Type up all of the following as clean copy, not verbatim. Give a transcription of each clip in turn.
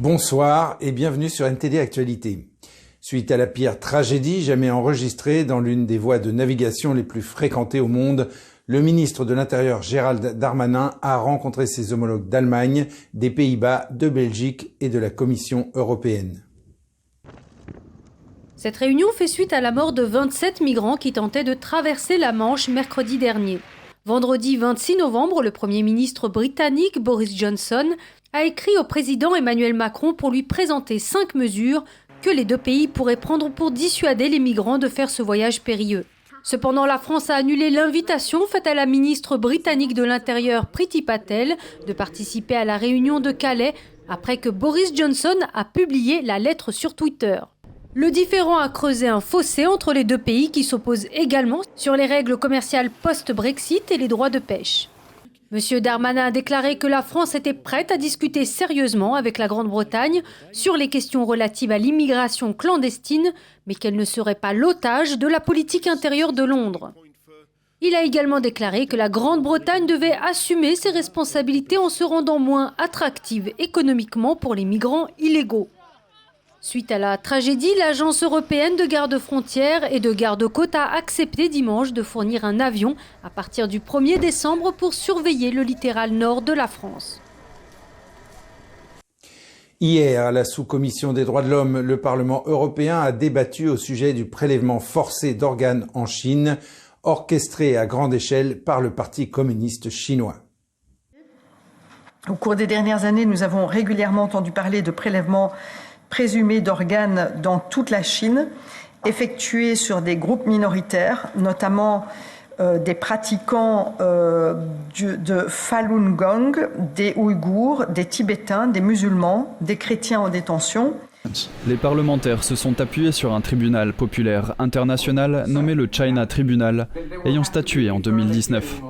Bonsoir et bienvenue sur NTD Actualité. Suite à la pire tragédie jamais enregistrée dans l'une des voies de navigation les plus fréquentées au monde, le ministre de l'Intérieur Gérald Darmanin a rencontré ses homologues d'Allemagne, des Pays-Bas, de Belgique et de la Commission européenne. Cette réunion fait suite à la mort de 27 migrants qui tentaient de traverser la Manche mercredi dernier. Vendredi 26 novembre, le Premier ministre britannique Boris Johnson a écrit au président Emmanuel Macron pour lui présenter 5 mesures que les deux pays pourraient prendre pour dissuader les migrants de faire ce voyage périlleux. Cependant, la France a annulé l'invitation faite à la ministre britannique de l'Intérieur Priti Patel de participer à la réunion de Calais après que Boris Johnson a publié la lettre sur Twitter. Le différend a creusé un fossé entre les deux pays qui s'opposent également sur les règles commerciales post-Brexit et les droits de pêche. Monsieur Darmanin a déclaré que la France était prête à discuter sérieusement avec la Grande-Bretagne sur les questions relatives à l'immigration clandestine, mais qu'elle ne serait pas l'otage de la politique intérieure de Londres. Il a également déclaré que la Grande-Bretagne devait assumer ses responsabilités en se rendant moins attractive économiquement pour les migrants illégaux. Suite à la tragédie, l'Agence européenne de garde-frontières et de garde-côtes a accepté dimanche de fournir un avion à partir du 1er décembre pour surveiller le littoral nord de la France. Hier, à la sous-commission des droits de l'homme, le Parlement européen a débattu au sujet du prélèvement forcé d'organes en Chine, orchestré à grande échelle par le Parti communiste chinois. Au cours des dernières années, nous avons régulièrement entendu parler de prélèvements présumés d'organes dans toute la Chine, effectués sur des groupes minoritaires, notamment des pratiquants de Falun Gong, des Ouïghours, des Tibétains, des musulmans, des chrétiens en détention. Les parlementaires se sont appuyés sur un tribunal populaire international nommé le China Tribunal, ayant statué en 2019.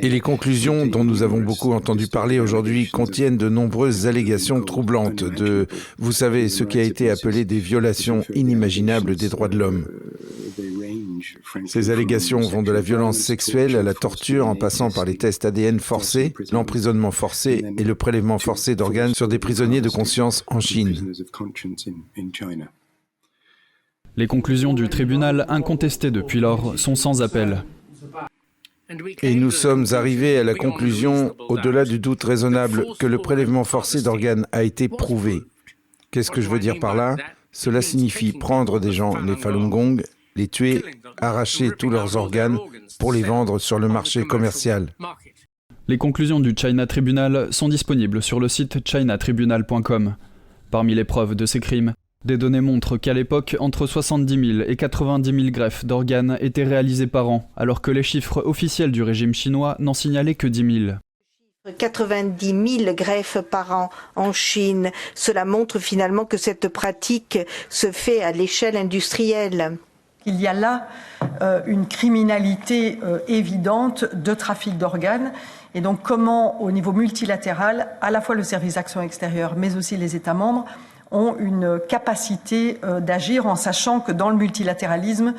Et les conclusions dont nous avons beaucoup entendu parler aujourd'hui contiennent de nombreuses allégations troublantes de, vous savez, ce qui a été appelé des violations inimaginables des droits de l'homme. Ces allégations vont de la violence sexuelle à la torture en passant par les tests ADN forcés, l'emprisonnement forcé et le prélèvement forcé d'organes sur des prisonniers de conscience en Chine. Les conclusions du tribunal, incontestées depuis lors, sont sans appel. Et nous sommes arrivés à la conclusion, au-delà du doute raisonnable, que le prélèvement forcé d'organes a été prouvé. Qu'est-ce que je veux dire par là? Cela signifie prendre des gens, les Falun Gong, les tuer, arracher tous leurs organes pour les vendre sur le marché commercial. Les conclusions du China Tribunal sont disponibles sur le site chinatribunal.com. Parmi les preuves de ces crimes, des données montrent qu'à l'époque, entre 70 000 et 90 000 greffes d'organes étaient réalisées par an, alors que les chiffres officiels du régime chinois n'en signalaient que 10 000. 90 000 greffes par an en Chine. Cela montre finalement que cette pratique se fait à l'échelle industrielle. Il y a là une criminalité évidente de trafic d'organes. Et donc comment, au niveau multilatéral, à la fois le service d'action extérieure, mais aussi les États membres, ont une capacité d'agir en sachant que dans le multilatéralisme,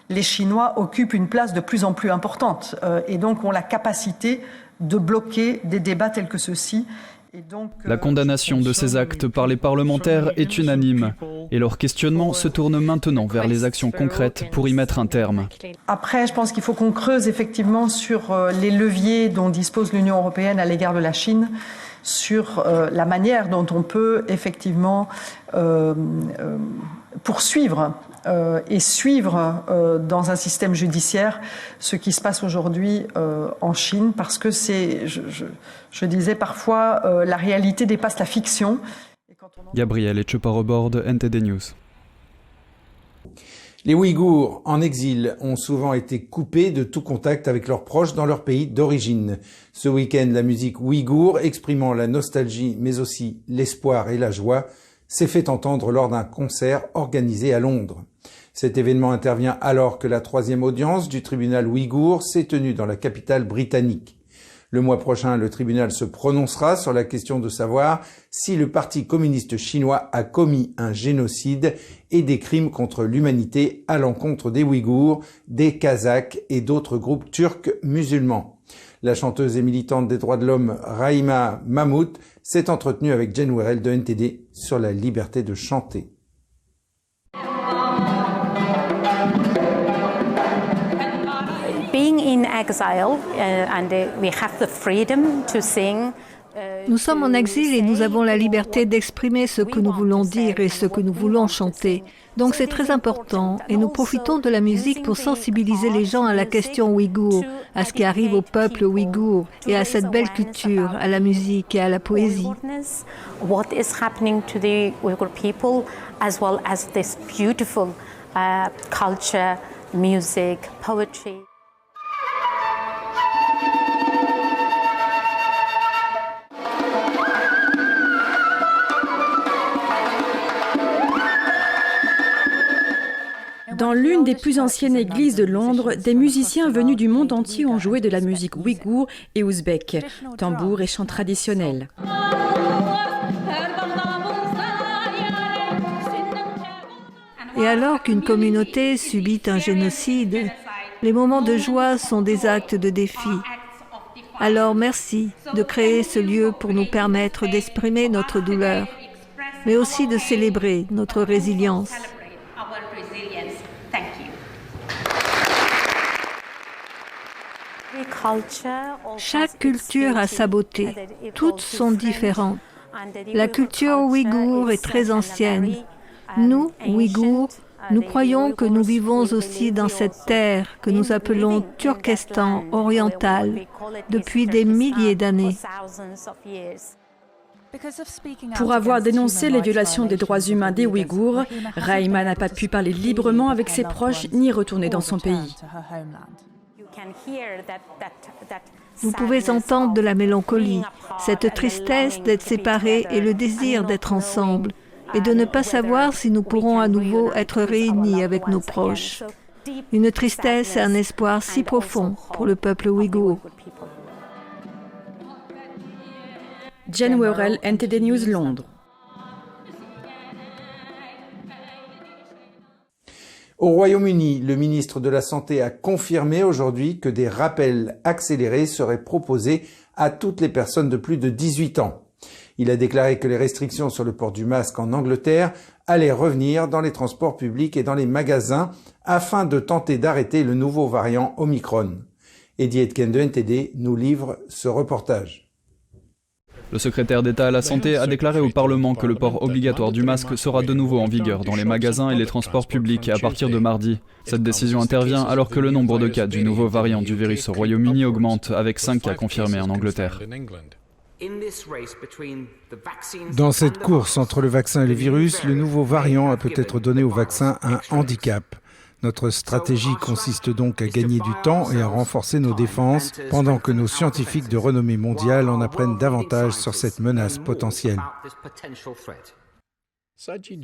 les Chinois occupent une place de plus en plus importante et donc ont la capacité de bloquer des débats tels que ceux-ci. Et donc, la condamnation de ces actes par les parlementaires est unanime et leur questionnement se tourne maintenant vers les actions concrètes pour y mettre un terme. Après, je pense qu'il faut qu'on creuse effectivement sur les leviers dont dispose l'Union européenne à l'égard de la Chine, sur la manière dont on peut effectivement poursuivre et suivre dans un système judiciaire ce qui se passe aujourd'hui en Chine, parce que c'est, je disais parfois, la réalité dépasse la fiction. Gabriel Etcheparobord, NTD News. Les Ouïghours en exil ont souvent été coupés de tout contact avec leurs proches dans leur pays d'origine. Ce week-end, la musique ouïghour, exprimant la nostalgie mais aussi l'espoir et la joie, s'est fait entendre lors d'un concert organisé à Londres. Cet événement intervient alors que la 3e audience du tribunal ouïghour s'est tenue dans la capitale britannique. Le mois prochain, le tribunal se prononcera sur la question de savoir si le Parti communiste chinois a commis un génocide et des crimes contre l'humanité à l'encontre des Ouïghours, des Kazakhs et d'autres groupes turcs musulmans. La chanteuse et militante des droits de l'homme Rahima Mahmoud s'est entretenue avec Jen Werrell de NTD sur la liberté de chanter. Being in exile and we have the freedom to sing. Nous sommes en exil et nous avons la liberté d'exprimer ce que nous voulons dire et ce que nous voulons chanter. Donc c'est très important et nous profitons de la musique pour sensibiliser les gens à la question ouïghour, à ce qui arrive au peuple ouïghour et à cette belle culture, à la musique et à la poésie. What is happening to the Uyghur people as well as this beautiful culture, music, poetry. Dans l'une des plus anciennes églises de Londres, des musiciens venus du monde entier ont joué de la musique ouïghour et ouzbek, tambour et chants traditionnels. Et alors qu'une communauté subit un génocide, les moments de joie sont des actes de défi. Alors merci de créer ce lieu pour nous permettre d'exprimer notre douleur, mais aussi de célébrer notre résilience. Chaque culture a sa beauté, toutes sont différentes. La culture ouïghour est très ancienne. Nous, Ouïghours, nous croyons que nous vivons aussi dans cette terre que nous appelons Turkestan oriental depuis des milliers d'années. Pour avoir dénoncé les violations des droits humains des Ouïghours, Rahima n'a pas pu parler librement avec ses proches ni retourner dans son pays. Vous pouvez entendre de la mélancolie, cette tristesse d'être séparés et le désir d'être ensemble, et de ne pas savoir si nous pourrons à nouveau être réunis avec nos proches. Une tristesse et un espoir si profond pour le peuple ouïghour. Jen Werrell, NTD News, Londres. Au Royaume-Uni, le ministre de la Santé a confirmé aujourd'hui que des rappels accélérés seraient proposés à toutes les personnes de plus de 18 ans. Il a déclaré que les restrictions sur le port du masque en Angleterre allaient revenir dans les transports publics et dans les magasins afin de tenter d'arrêter le nouveau variant Omicron. Eddie Etken de NTD nous livre ce reportage. Le secrétaire d'État à la Santé a déclaré au Parlement que le port obligatoire du masque sera de nouveau en vigueur dans les magasins et les transports publics à partir de mardi. Cette décision intervient alors que le nombre de cas du nouveau variant du virus au Royaume-Uni augmente, avec 5 cas confirmés en Angleterre. Dans cette course entre le vaccin et le virus, le nouveau variant a peut-être donné au vaccin un handicap. Notre stratégie consiste donc à gagner du temps et à renforcer nos défenses pendant que nos scientifiques de renommée mondiale en apprennent davantage sur cette menace potentielle. Sajid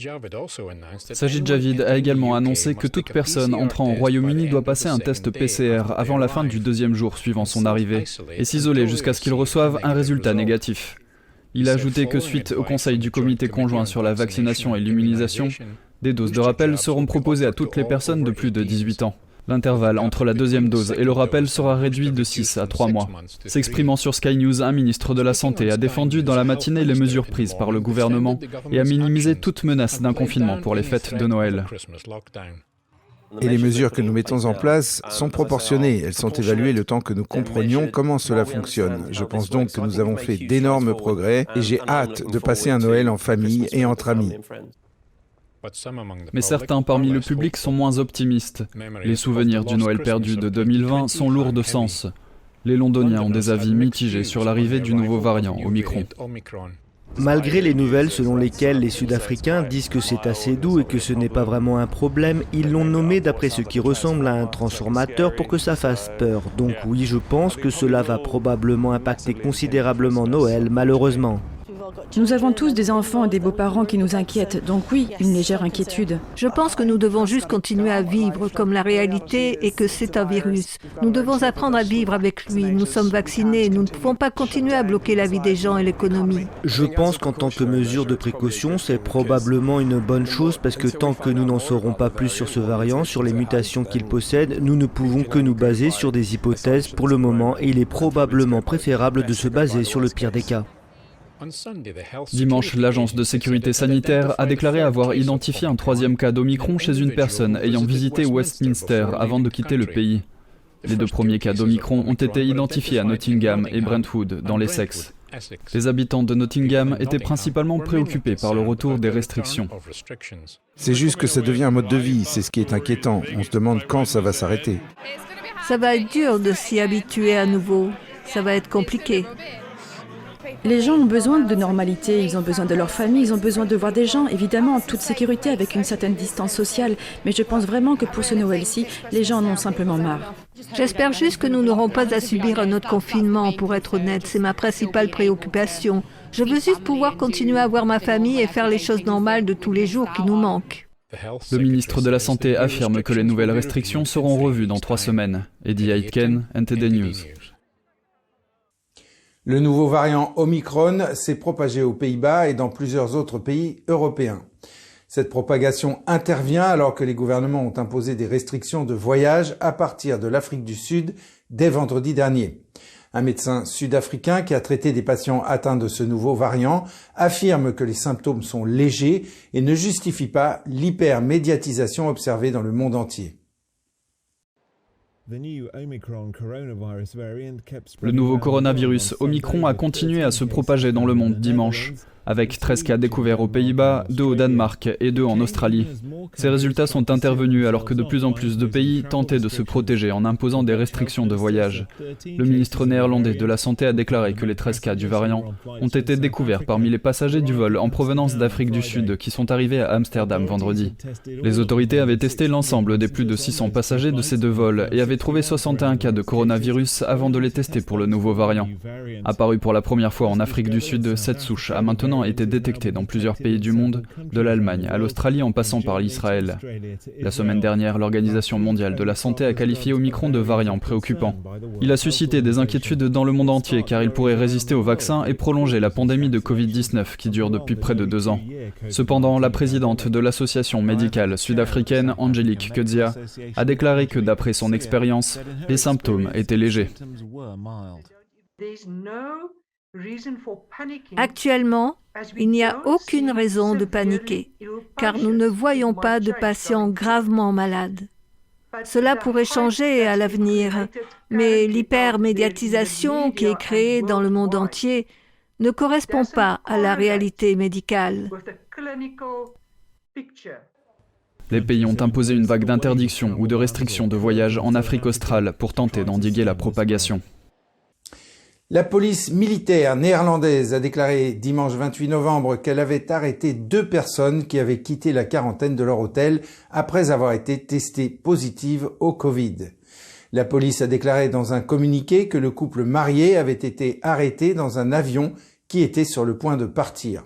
Javid a également annoncé que toute personne entrant au Royaume-Uni doit passer un test PCR avant la fin du 2e jour suivant son arrivée et s'isoler jusqu'à ce qu'il reçoive un résultat négatif. Il a ajouté que suite au conseil du comité conjoint sur la vaccination et l'immunisation, des doses de rappel seront proposées à toutes les personnes de plus de 18 ans. L'intervalle entre la 2e dose et le rappel sera réduit de 6 à 3 mois. S'exprimant sur Sky News, un ministre de la Santé a défendu dans la matinée les mesures prises par le gouvernement et a minimisé toute menace d'un confinement pour les fêtes de Noël. Et les mesures que nous mettons en place sont proportionnées. Elles sont évaluées le temps que nous comprenions comment cela fonctionne. Je pense donc que nous avons fait d'énormes progrès et j'ai hâte de passer un Noël en famille et entre amis. Mais certains parmi le public sont moins optimistes. Les souvenirs du Noël perdu de 2020 sont lourds de sens. Les Londoniens ont des avis mitigés sur l'arrivée du nouveau variant Omicron. Malgré les nouvelles selon lesquelles les Sud-Africains disent que c'est assez doux et que ce n'est pas vraiment un problème, ils l'ont nommé d'après ce qui ressemble à un transformateur pour que ça fasse peur. Donc oui, je pense que cela va probablement impacter considérablement Noël, malheureusement. Nous avons tous des enfants et des beaux-parents qui nous inquiètent, donc oui, une légère inquiétude. Je pense que nous devons juste continuer à vivre comme la réalité est que c'est un virus. Nous devons apprendre à vivre avec lui. Nous sommes vaccinés, nous ne pouvons pas continuer à bloquer la vie des gens et l'économie. Je pense qu'en tant que mesure de précaution, c'est probablement une bonne chose parce que tant que nous n'en saurons pas plus sur ce variant, sur les mutations qu'il possède, nous ne pouvons que nous baser sur des hypothèses pour le moment et il est probablement préférable de se baser sur le pire des cas. Dimanche, l'agence de sécurité sanitaire a déclaré avoir identifié un 3e cas d'Omicron chez une personne ayant visité Westminster avant de quitter le pays. Les 2 premiers cas d'Omicron ont été identifiés à Nottingham et Brentwood, dans l'Essex. Les habitants de Nottingham étaient principalement préoccupés par le retour des restrictions. C'est juste que ça devient un mode de vie, c'est ce qui est inquiétant. On se demande quand ça va s'arrêter. Ça va être dur de s'y habituer à nouveau. Ça va être compliqué. Les gens ont besoin de normalité, ils ont besoin de leur famille, ils ont besoin de voir des gens, évidemment en toute sécurité avec une certaine distance sociale. Mais je pense vraiment que pour ce Noël-ci, les gens en ont simplement marre. J'espère juste que nous n'aurons pas à subir un autre confinement, pour être honnête. C'est ma principale préoccupation. Je veux juste pouvoir continuer à voir ma famille et faire les choses normales de tous les jours qui nous manquent. Le ministre de la Santé affirme que les nouvelles restrictions seront revues dans 3 semaines. Eddie Aitken, NTD News. Le nouveau variant Omicron s'est propagé aux Pays-Bas et dans plusieurs autres pays européens. Cette propagation intervient alors que les gouvernements ont imposé des restrictions de voyage à partir de l'Afrique du Sud dès vendredi dernier. Un médecin sud-africain qui a traité des patients atteints de ce nouveau variant affirme que les symptômes sont légers et ne justifient pas l'hypermédiatisation observée dans le monde entier. Le nouveau coronavirus Omicron a continué à se propager dans le monde dimanche, avec 13 cas découverts aux Pays-Bas, 2 au Danemark et 2 en Australie. Ces résultats sont intervenus alors que de plus en plus de pays tentaient de se protéger en imposant des restrictions de voyage. Le ministre néerlandais de la Santé a déclaré que les 13 cas du variant ont été découverts parmi les passagers du vol en provenance d'Afrique du Sud qui sont arrivés à Amsterdam vendredi. Les autorités avaient testé l'ensemble des plus de 600 passagers de ces 2 vols et avaient trouvé 61 cas de coronavirus avant de les tester pour le nouveau variant. Apparu pour la première fois en Afrique du Sud, cette souche a maintenant été détectée dans plusieurs pays du monde, de l'Allemagne à l'Australie en passant par l'Israël. La semaine dernière, l'Organisation mondiale de la santé a qualifié Omicron de variant préoccupant. Il a suscité des inquiétudes dans le monde entier car il pourrait résister au vaccin et prolonger la pandémie de Covid-19 qui dure depuis près de 2 ans. Cependant, la présidente de l'association médicale sud-africaine, Angelique Kedzia, a déclaré que d'après son expérience, les symptômes étaient légers. Actuellement, il n'y a aucune raison de paniquer, car nous ne voyons pas de patients gravement malades. Cela pourrait changer à l'avenir, mais l'hypermédiatisation qui est créée dans le monde entier ne correspond pas à la réalité médicale. Les pays ont imposé une vague d'interdictions ou de restrictions de voyage en Afrique australe pour tenter d'endiguer la propagation. La police militaire néerlandaise a déclaré dimanche 28 novembre qu'elle avait arrêté 2 personnes qui avaient quitté la quarantaine de leur hôtel après avoir été testées positives au Covid. La police a déclaré dans un communiqué que le couple marié avait été arrêté dans un avion qui était sur le point de partir.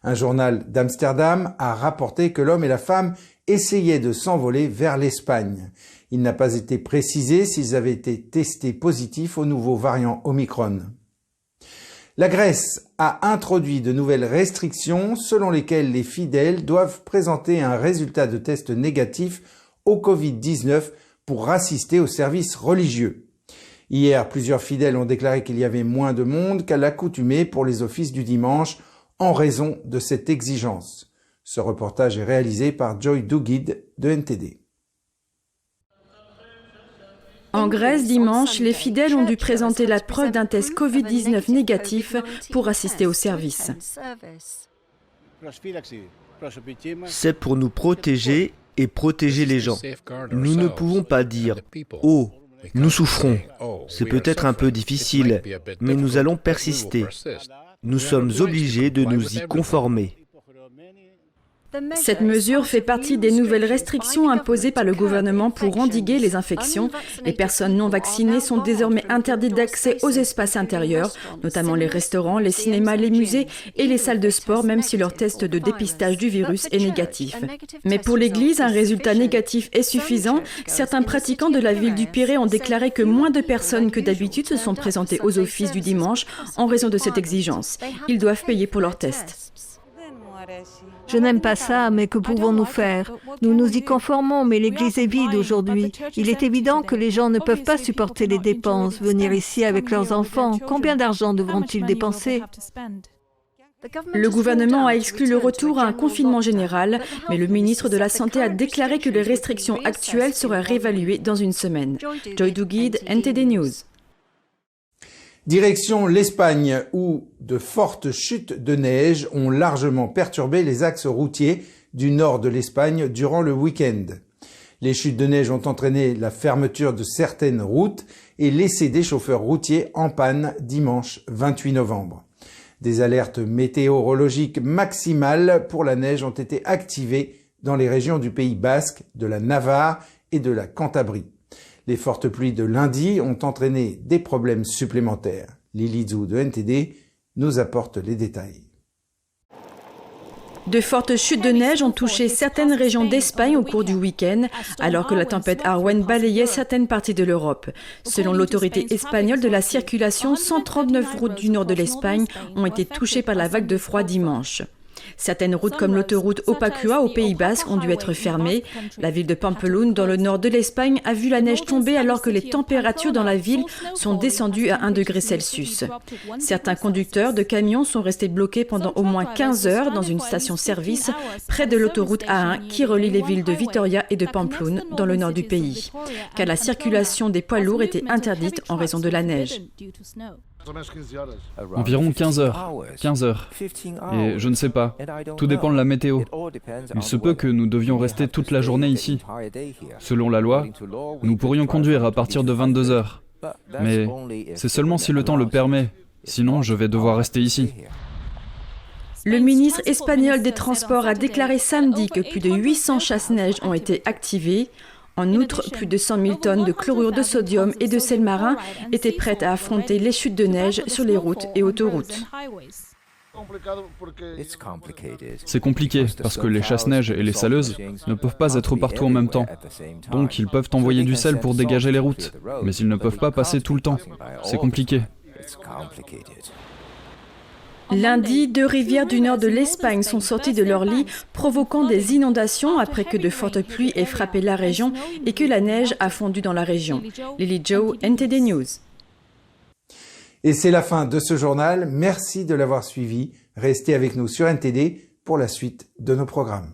Un journal d'Amsterdam a rapporté que l'homme et la femme essayaient de s'envoler vers l'Espagne. Il n'a pas été précisé s'ils avaient été testés positifs au nouveau variant Omicron. La Grèce a introduit de nouvelles restrictions selon lesquelles les fidèles doivent présenter un résultat de test négatif au Covid-19 pour assister aux services religieux. Hier, plusieurs fidèles ont déclaré qu'il y avait moins de monde qu'à l'accoutumée pour les offices du dimanche en raison de cette exigence. Ce reportage est réalisé par Joy Duguid de NTD. En Grèce, dimanche, les fidèles ont dû présenter la preuve d'un test Covid-19 négatif pour assister au service. C'est pour nous protéger et protéger les gens. Nous ne pouvons pas dire « Oh, nous souffrons ». C'est peut-être un peu difficile, mais nous allons persister. Nous sommes obligés de nous y conformer. Cette mesure fait partie des nouvelles restrictions imposées par le gouvernement pour endiguer les infections. Les personnes non vaccinées sont désormais interdites d'accès aux espaces intérieurs, notamment les restaurants, les cinémas, les musées et les salles de sport, même si leur test de dépistage du virus est négatif. Mais pour l'Église, un résultat négatif est suffisant. Certains pratiquants de la ville du Pirée ont déclaré que moins de personnes que d'habitude se sont présentées aux offices du dimanche en raison de cette exigence. Ils doivent payer pour leur test. Je n'aime pas ça, mais que pouvons-nous faire? Nous nous y conformons, mais l'église est vide aujourd'hui. Il est évident que les gens ne peuvent pas supporter les dépenses, venir ici avec leurs enfants. Combien d'argent devront-ils dépenser? Le gouvernement a exclu le retour à un confinement général, mais le ministre de la Santé a déclaré que les restrictions actuelles seraient réévaluées dans une semaine. Joy Duguid, NTD News. Direction l'Espagne, où de fortes chutes de neige ont largement perturbé les axes routiers du nord de l'Espagne durant le week-end. Les chutes de neige ont entraîné la fermeture de certaines routes et laissé des chauffeurs routiers en panne dimanche 28 novembre. Des alertes météorologiques maximales pour la neige ont été activées dans les régions du Pays Basque, de la Navarre et de la Cantabrie. Les fortes pluies de lundi ont entraîné des problèmes supplémentaires. Lily Zhou de NTD nous apporte les détails. De fortes chutes de neige ont touché certaines régions d'Espagne au cours du week-end, alors que la tempête Arwen balayait certaines parties de l'Europe. Selon l'autorité espagnole de la circulation, 139 routes du nord de l'Espagne ont été touchées par la vague de froid dimanche. Certaines routes comme l'autoroute Opacua au Pays Basque ont dû être fermées. La ville de Pampelune, dans le nord de l'Espagne, a vu la neige tomber alors que les températures dans la ville sont descendues à 1 degré Celsius. Certains conducteurs de camions sont restés bloqués pendant au moins 15 heures dans une station-service près de l'autoroute A1 qui relie les villes de Vitoria et de Pampelune dans le nord du pays, car la circulation des poids lourds était interdite en raison de la neige. Environ 15 heures. 15 heures. Et je ne sais pas. Tout dépend de la météo. Il se peut que nous devions rester toute la journée ici. Selon la loi, nous pourrions conduire à partir de 22 heures. Mais c'est seulement si le temps le permet. Sinon, je vais devoir rester ici. Le ministre espagnol des Transports a déclaré samedi que plus de 800 chasse-neige ont été activés. En outre, plus de 100 000 tonnes de chlorure de sodium et de sel marin étaient prêtes à affronter les chutes de neige sur les routes et autoroutes. C'est compliqué parce que les chasse-neige et les saleuses ne peuvent pas être partout en même temps. Donc ils peuvent envoyer du sel pour dégager les routes, mais ils ne peuvent pas passer tout le temps. C'est compliqué. Lundi, 2 rivières du nord de l'Espagne sont sorties de leur lit, provoquant des inondations après que de fortes pluies aient frappé la région et que la neige a fondu dans la région. Lily Zhou, NTD News. Et c'est la fin de ce journal. Merci de l'avoir suivi. Restez avec nous sur NTD pour la suite de nos programmes.